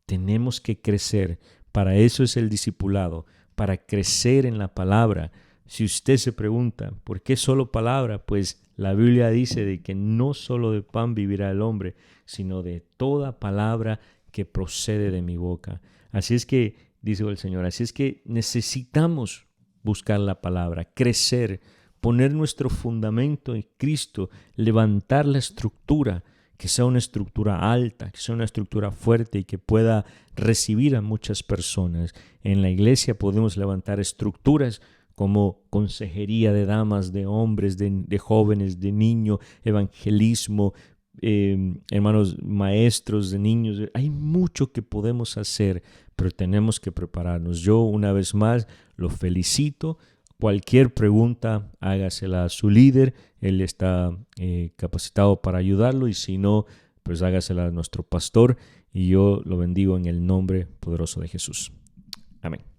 Tenemos que crecer. Para eso es el discipulado, para crecer en la palabra. Si usted se pregunta, ¿por qué solo palabra? Pues la Biblia dice de que no solo de pan vivirá el hombre, sino de toda palabra que procede de mi boca. Así es que, dice el Señor, así es que necesitamos buscar la palabra, crecer, poner nuestro fundamento en Cristo, levantar la estructura, que sea una estructura alta, que sea una estructura fuerte y que pueda recibir a muchas personas. En la iglesia podemos levantar estructuras como consejería de damas, de hombres, de jóvenes, de niños, evangelismo, hermanos maestros de niños. Hay mucho que podemos hacer, pero tenemos que prepararnos. Yo una vez más lo felicito. Cualquier pregunta hágasela a su líder, él está capacitado para ayudarlo, y si no, pues hágasela a nuestro pastor, y yo lo bendigo en el nombre poderoso de Jesús. Amén.